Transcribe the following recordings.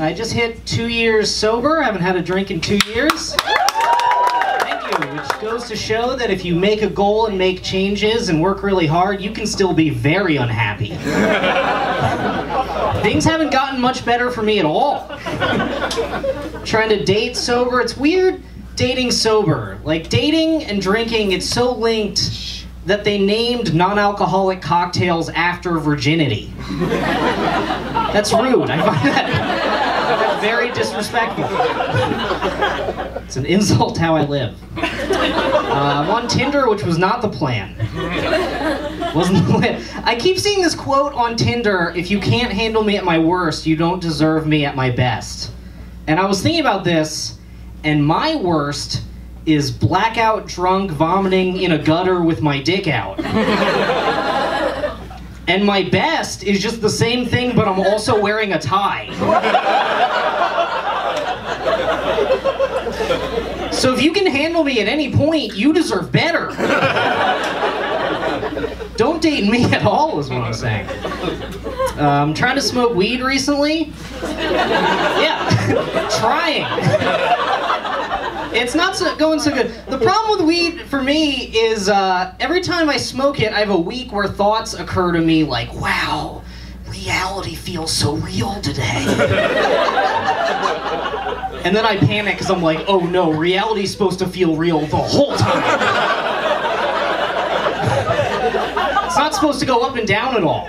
I just hit 2 years sober. I haven't had a drink in 2 years. Thank you. Which goes to show that if you make a goal and make changes and work really hard, you can still be very unhappy. Things haven't gotten much better for me at all. Trying to date sober, it's weird dating sober. Like, dating and drinking, it's so linked that they named non-alcoholic cocktails after virginity. That's rude. I find that very disrespectful. It's an insult to how I live. I'm on Tinder, which was not the plan. Wasn't the plan. I keep seeing this quote on Tinder: if you can't handle me at my worst, you don't deserve me at my best. And I was thinking about this, and my worst is blackout drunk vomiting in a gutter with my dick out. And my best is just the same thing, but I'm also wearing a tie. So if you can handle me at any point, you deserve better. Don't date me at all, is what I'm saying. I'm trying to smoke weed recently. Yeah, trying. It's not going so good. The problem with weed for me is every time I smoke it, I have a week where thoughts occur to me like, wow, reality feels so real today. And then I panic because I'm like, oh no, reality's supposed to feel real the whole time. It's not supposed to go up and down at all.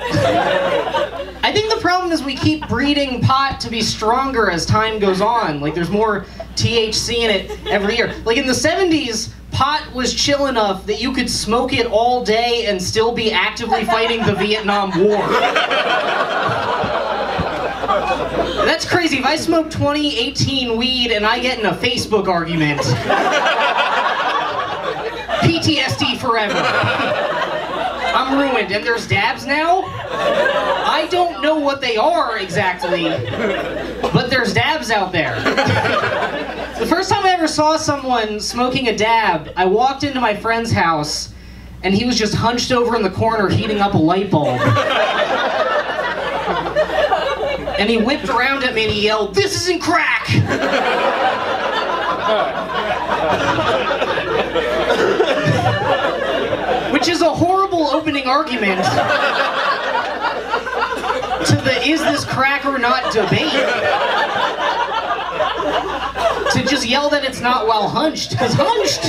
I think the problem is we keep breeding pot to be stronger as time goes on. Like, there's more THC in it every year. Like, in the 70s, pot was chill enough that you could smoke it all day and still be actively fighting the Vietnam War. That's crazy. If I smoke 2018 weed and I get in a Facebook argument, PTSD forever. I'm ruined. And there's dabs now? I don't know what they are exactly, but there's dabs out there. The first time I ever saw someone smoking a dab, I walked into my friend's house, and he was just hunched over in the corner heating up a light bulb. And he whipped around at me and he yelled, "This isn't crack!" Which is a horrible opening argument to the is this crack or not debate. To just yell that it's not while hunched, because hunched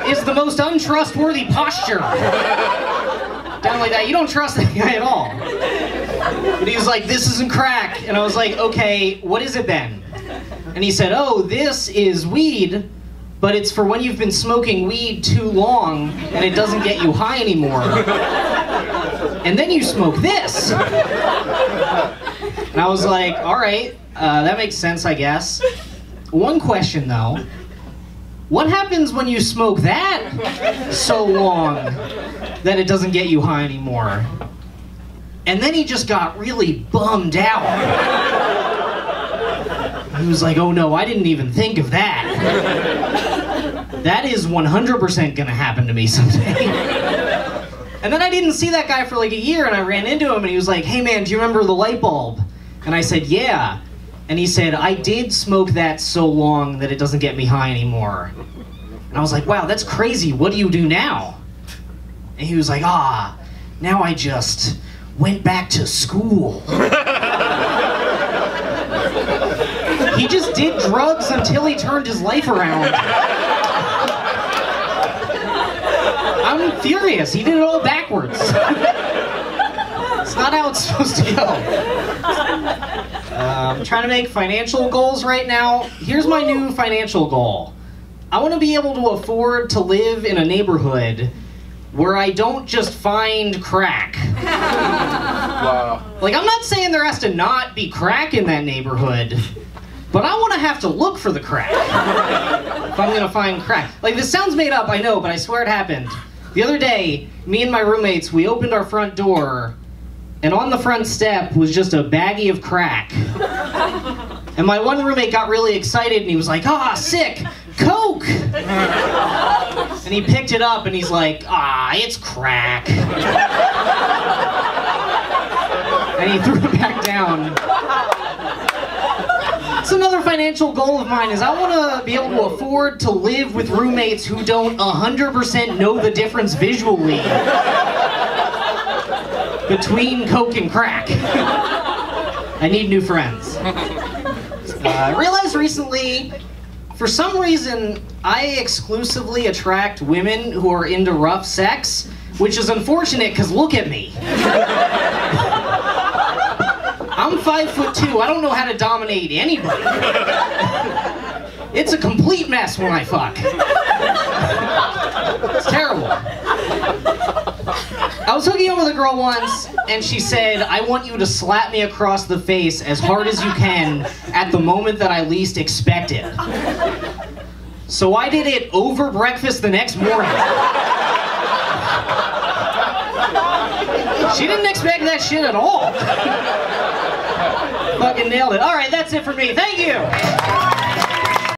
is the most untrustworthy posture. Down like that, you don't trust that guy at all. But he was like, "This isn't crack." And I was like, "Okay, what is it then?" And he said, "Oh, this is weed, but it's for when you've been smoking weed too long and it doesn't get you high anymore. And then you smoke this." And I was like, all right, that makes sense, I guess. One question, though. What happens when you smoke that so long that it doesn't get you high anymore? And then he just got really bummed out. He was like, "Oh no, I didn't even think of that. That is 100% gonna happen to me someday." And then I didn't see that guy for like a year, and I ran into him and he was like, "Hey man, do you remember the light bulb?" And I said, "Yeah." And he said, "I did smoke that so long that it doesn't get me high anymore." And I was like, "Wow, that's crazy. What do you do now?" And he was like, "Now I just went back to school." He just did drugs until he turned his life around. I'm furious. He did it all backwards. It's not how it's supposed to go. I'm trying to make financial goals right now. Here's my new financial goal. I want to be able to afford to live in a neighborhood where I don't just find crack. Wow. Like, I'm not saying there has to not be crack in that neighborhood, but I want to have to look for the crack if I'm going to find crack. Like, this sounds made up, I know, but I swear it happened. The other day, me and my roommates, we opened our front door, and on the front step was just a baggie of crack. And my one roommate got really excited, and he was like, "Ah, sick, Coke!" And he picked it up, and he's like, "Ah, it's crack." And he threw it back down. another financial goal of mine, is I want to be able to afford to live with roommates who don't 100% know the difference visually between coke and crack. I need new friends. I realized recently, for some reason, I exclusively attract women who are into rough sex, which is unfortunate because look at me. I'm 5'2". I don't know how to dominate anybody. It's a complete mess when I fuck. It's terrible. I was hooking up with a girl once, and she said, I want you to slap me across the face as hard as you can at the moment that I least expect it. So I did it over breakfast the next morning. She didn't expect that shit at all. Fucking nailed it. All right, that's it for me. Thank you.